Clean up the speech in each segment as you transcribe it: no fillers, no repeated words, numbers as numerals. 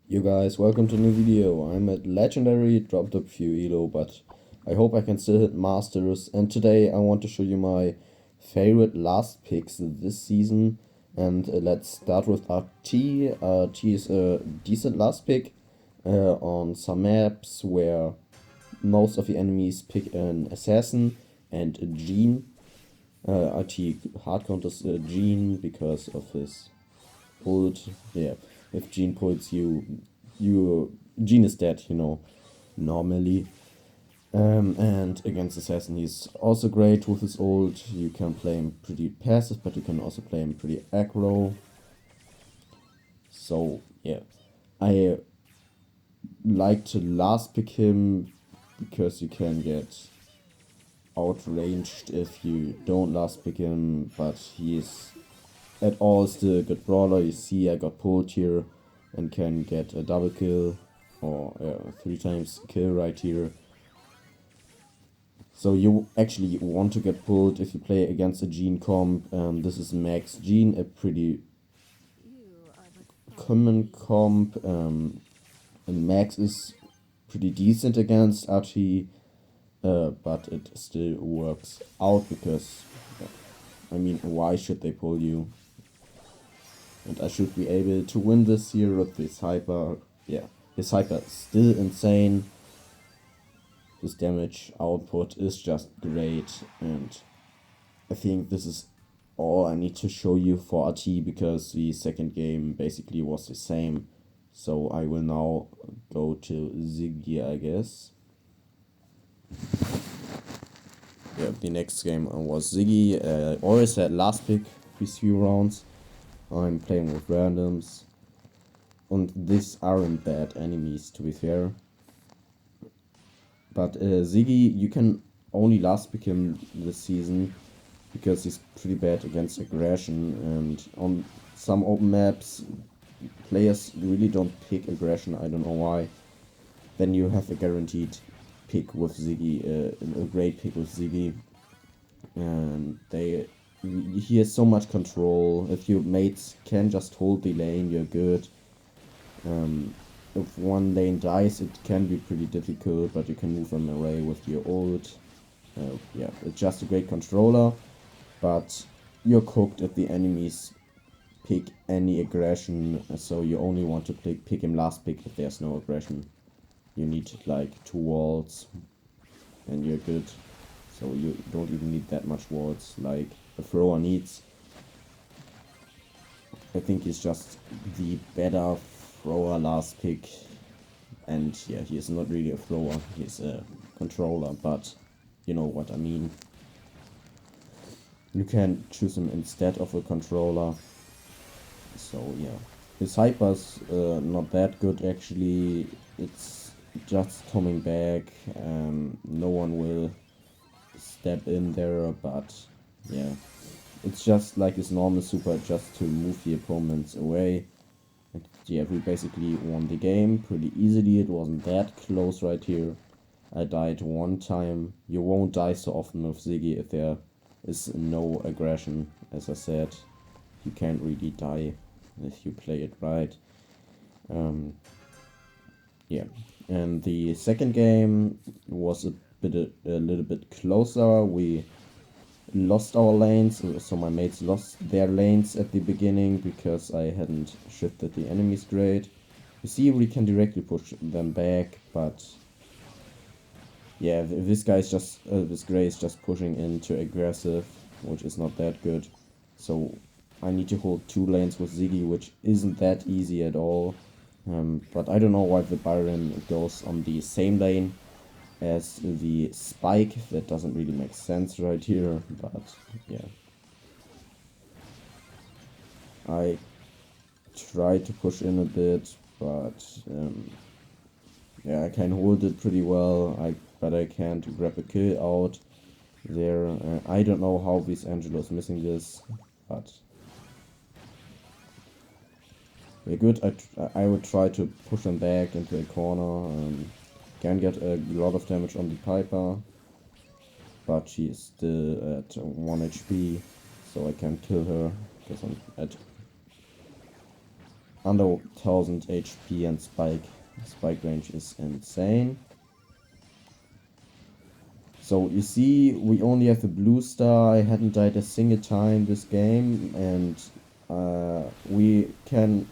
You guys, welcome to a new video. I'm at Legendary, dropped a few elo, but I hope I can still hit Masters. And today I want to show you my favorite last picks this season. And let's start with RT. RT is a decent last pick on some maps where most of the enemies pick an assassin and a Gene. RT hard counters Gene because of his ult. Yeah, if Gene pulls you Gene is dead, normally. And against Assassin, he's also great with his ult. You can play him pretty passive, but you can also play him pretty aggro. So yeah, I like to last pick him because you can get outranged if you don't last pick him, but he is at all still a good brawler. You see I got pulled here and can get a double kill or 3 times kill right here. So you actually want to get pulled if you play against a Gene comp. This is Max Gene, a pretty common comp. And Max is pretty decent against Archie, but it still works out because, why should they pull you? And I should be able to win this here with this hyper. Yeah, his hyper is still insane. His damage output is just great, and I think this is all I need to show you for RT because the second game basically was the same. So I will now go to Ziggy, I guess. Yeah, the next game was Ziggy. I always had last pick these few rounds. I'm playing with randoms. And these aren't bad enemies, to be fair. But Ziggy, you can only last pick him this season because he's pretty bad against aggression. And on some open maps, players really don't pick aggression. I don't know why. Then you have a guaranteed pick with Ziggy, a great pick with Ziggy. And he has so much control. If your mates can just hold the lane, you're good. If one lane dies, it can be pretty difficult, but you can move them away with your ult. Yeah, it's just a great controller, but you're cooked if the enemies pick any aggression, so you only want to pick him last pick if there's no aggression. You need like 2 walls, and you're good. So you don't even need that much walls like a thrower needs. I think he's just the better thrower last pick, and yeah, he is not really a thrower, he's a controller, but you know what I mean. You can choose him instead of a controller. So yeah, his hyper's not that good actually. It's just coming back. No one will step in there, but yeah, it's just like his normal super, just to move the opponents away. And yeah, we basically won the game pretty easily. It wasn't that close right here. I died one time. You won't die so often with Ziggy if there is no aggression. As I said, you can't really die if you play it right. Yeah, and the second game was a little bit closer. We lost our lanes, so my mates lost their lanes at the beginning because I hadn't shifted the enemies great. You see, we can directly push them back, but yeah, this Gray is just pushing into aggressive, which is not that good. So I need to hold 2 lanes with Ziggy, which isn't that easy at all. But I don't know why the Byron goes on the same lane as the Spike. That doesn't really make sense right here, but yeah. I try to push in a bit, but yeah, I can hold it pretty well, but I can't grab a kill out there. I don't know how this Angelo is missing this, but we're good. I would try to push him back into a corner. Can get a lot of damage on the Piper, but she is still at 1 HP, so I can't kill her because under 1000 HP and spike range is insane. So you see, we only have a blue star. I hadn't died a single time this game, and we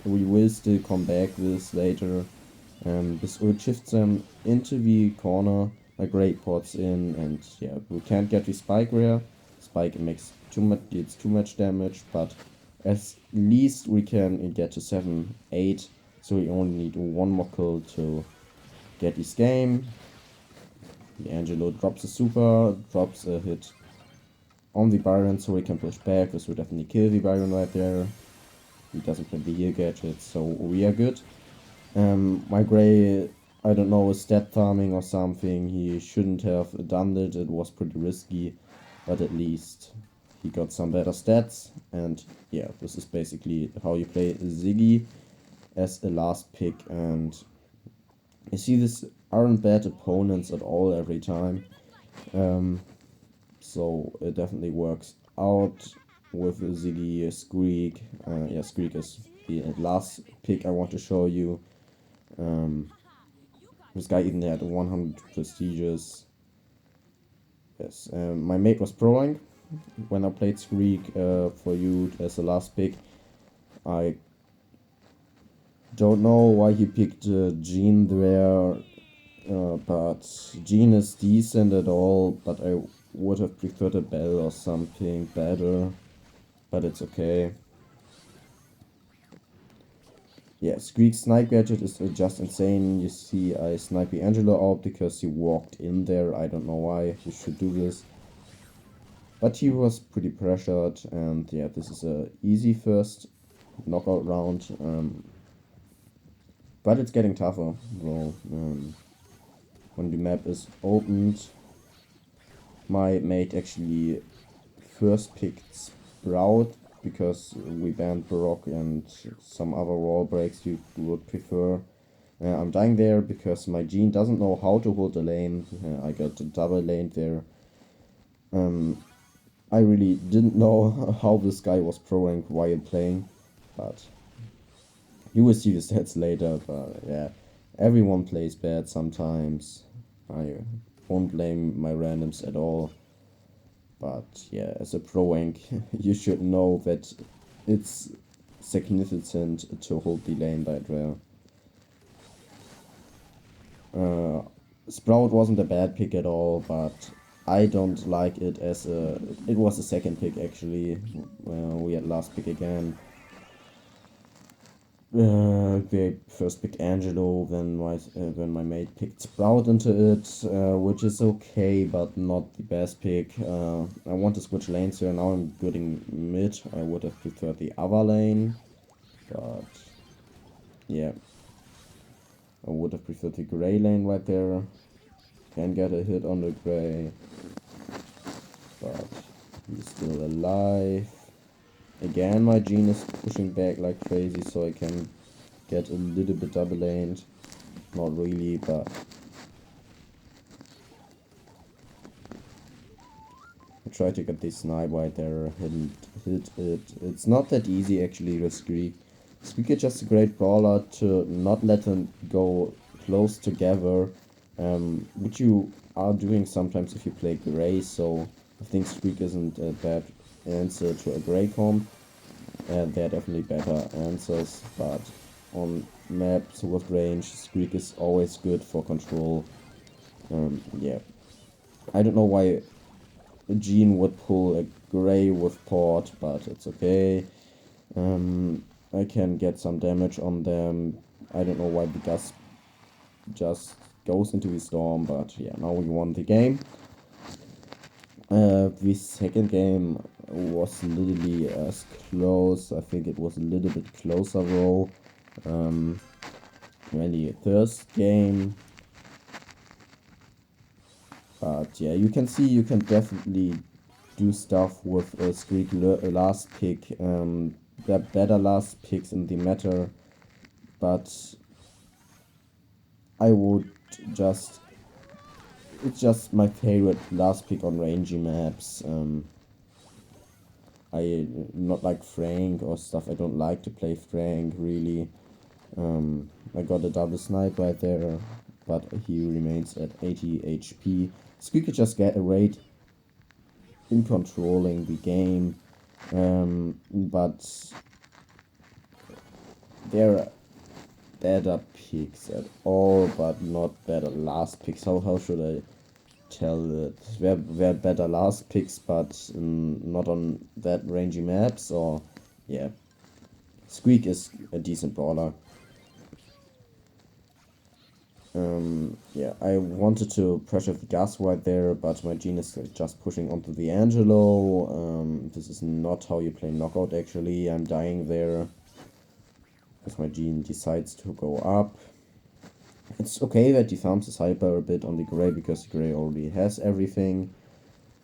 will still come back this later. This ult shifts them into the corner. My great pots in, and yeah, we can't get the spike rare. Spike makes deals too much damage, but at least we can get to 7-8. So we only need one more kill to get this game. The Angelo drops a super, drops a hit on the Byron, so we can push back. This will definitely kill the Byron right there. He doesn't play the heal gadget, so we are good. My Gray, I don't know, is stat farming or something. He shouldn't have done it. It was pretty risky, but at least he got some better stats. And yeah, this is basically how you play Ziggy as a last pick. And you see, this aren't bad opponents at all every time. So it definitely works out with Ziggy, Squeak. Yeah, Squeak is the last pick I want to show you. This guy even had 100 prestigious. Yes, my mate was proing when I played Squeak for you as the last pick. I don't know why he picked Jean there, but Jean is decent at all, but I would have preferred a Bell or something better, but it's okay. Yeah, Squeak's snipe gadget is just insane. You see, I snipe the Angelo out because he walked in there. I don't know why you should do this. But he was pretty pressured, and yeah, this is a easy first knockout round. But it's getting tougher, though. When the map is opened, my mate actually first picked Sprout, because we banned Baroque and some other wall breaks you would prefer. I'm dying there because my Jean doesn't know how to hold the lane. I got a double lane there. I really didn't know how this guy was proing while playing, but you will see the stats later. But yeah, everyone plays bad sometimes. I won't blame my randoms at all. But yeah, as a pro rank, you should know that it's significant to hold the lane that well. Sprout wasn't a bad pick at all, but I don't like it as a... It was the second pick actually. We had last pick again. They first picked Angelo, then when my mate picked Sprout into it, which is okay, but not the best pick. I want to switch lanes here. Now I'm good in mid. I would have preferred the other lane, but yeah, I would have preferred the gray lane right there. Can get a hit on the gray, but he's still alive. Again, my Jean is pushing back like crazy, so I can get a little bit double laned. Not really, but I try to get this snipe right there and hit it. It's not that easy actually with Squeak. Squeak is just a great brawler to not let them go close together, which you are doing sometimes if you play Gray, so I think Squeak isn't a bad answer to a Gray comp. They're definitely better answers, but on maps with range, Squeak is always good for control. Yeah, I don't know why Jean would pull a Gray with port, but it's okay. I can get some damage on them. I don't know why the Gus just goes into the storm, but yeah, now we won the game. The second game was literally as close. I think it was a little bit closer though. Than the first game. But yeah, you can see you can definitely do stuff with a Squeak last pick. There are better last picks in the meta, but I would just... It's just my favorite last pick on rangy maps. I not like Frank or stuff. I don't like to play Frank really. I got a double snipe right there, but he remains at 80 HP. Squeak could just get a raid in controlling the game, but there are better picks at all, but not better last picks. How should I tell it? Were better last picks, but not on that rangy maps, or yeah. Squeak is a decent brawler. Yeah, I wanted to pressure the gas right there, but my Gene is just pushing onto the Angelo. This is not how you play knockout actually. I'm dying there because my Gene decides to go up. It's okay that he farms his hyper a bit on the Grey because the Grey already has everything.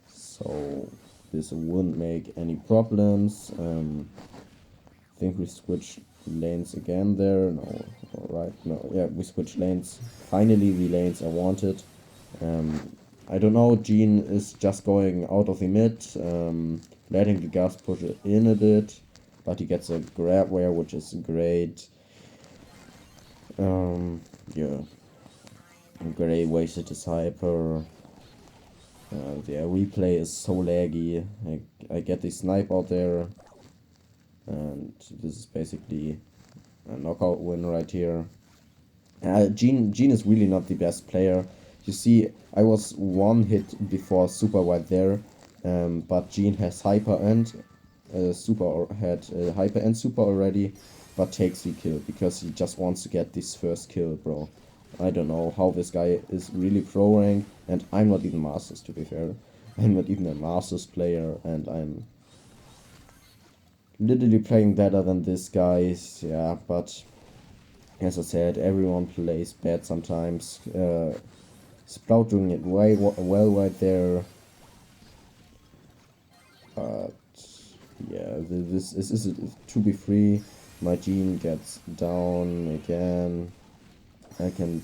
So this wouldn't make any problems. I think we switched lanes again there. No, alright. No, yeah, we switched lanes. Finally, the lanes I wanted. I don't know, Jean is just going out of the mid, letting the gas push it in a bit, but he gets a grab where, which is great. Yeah. Grey wasted his hyper. The replay is so laggy. I get the snipe out there. And this is basically a knockout win right here. Jean is really not the best player. You see, I was one hit before super right there, but Jean has hyper and hyper and super already, but takes the kill because he just wants to get this first kill, bro. I don't know how this guy is really pro rank, and I'm not even Masters, to be fair. I'm not even a Masters player, and I'm literally playing better than this guy. Yeah, but as I said, everyone plays bad sometimes. Sprout doing it well right there. But yeah, this is a 2v3. My Gene gets down again. I can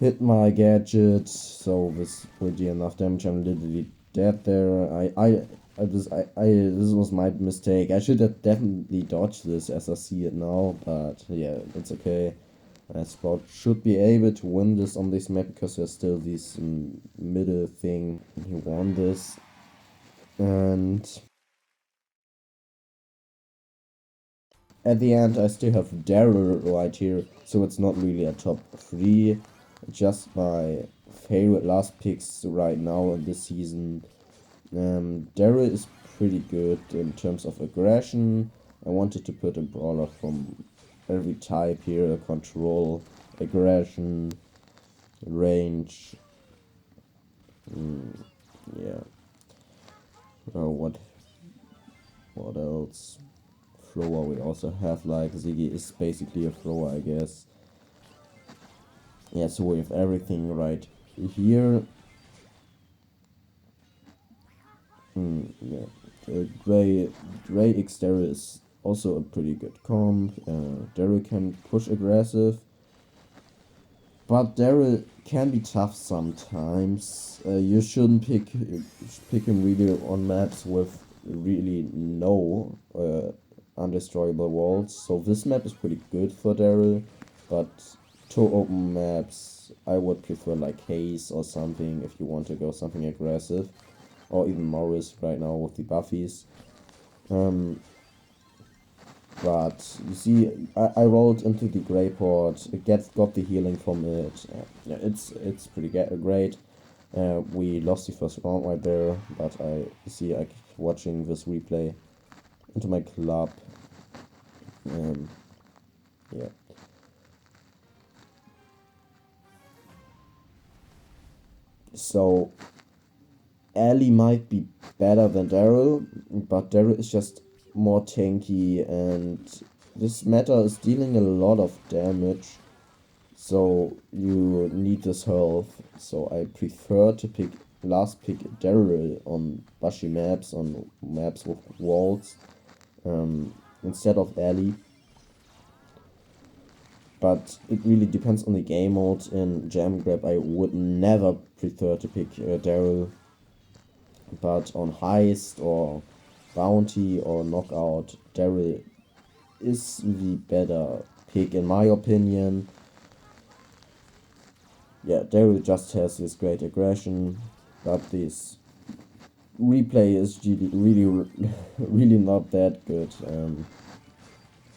hit my gadget, so this will do enough damage. I'm literally dead there. This was my mistake. I should have definitely dodged this as I see it now, but yeah, it's okay. Sprout should be able to win this on this map because there's still this middle thing. He won this, and at the end I still have Daryl right here, so it's not really a top 3. Just my favorite last picks right now in this season. Daryl is pretty good in terms of aggression. I wanted to put a brawler from every type here: control, aggression, range. Yeah. What else? Thrower we also have, like Ziggy is basically a thrower, I guess. Yeah, so we have everything right here. Yeah. Dre X Daryl is also a pretty good comp. Daryl can push aggressive, but Daryl can be tough sometimes. You shouldn't pick him really on maps with really no undestroyable walls. So this map is pretty good for Daryl, but two open maps I would prefer like Haze or something if you want to go something aggressive, or even Morris right now with the buffies. But you see, I rolled into the Grey port, got the healing from it. Yeah, it's pretty great. We lost the first round right there, but I keep watching this replay into my club. Yeah. So Ellie might be better than Daryl, but Daryl is just more tanky, and this meta is dealing a lot of damage, so you need this health. So I prefer to pick Daryl on bushy maps, on maps with walls, instead of Ellie. But it really depends on the game mode. In Jam Grab I would never prefer to pick Daryl, but on Heist or Bounty or Knockout, Daryl is the better pick in my opinion. Yeah, Daryl just has this great aggression, but this replay is really, really not that good.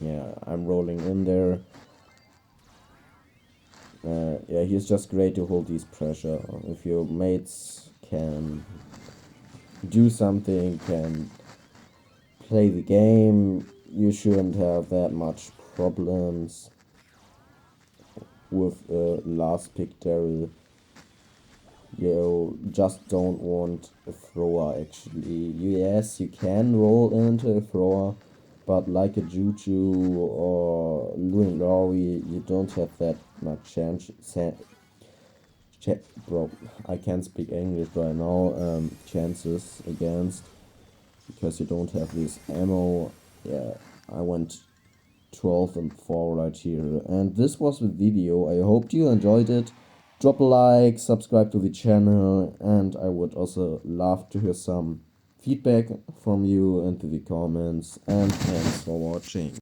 Yeah, I'm rolling in there. Yeah, he's just great to hold these pressure. If your mates can do something, can play the game, you shouldn't have that much problems with last pick Daryl. You just don't want a thrower actually. Yes, you can roll into a thrower, but like a Juju or Louis Lowry, you don't have that much chance. Bro, I can't speak English right now. Chances against, because you don't have this ammo. Yeah, I went 12 and 4 right here. And this was the video. I hope you enjoyed it. Drop a like, subscribe to the channel, and I would also love to hear some feedback from you into the comments. And thanks for watching.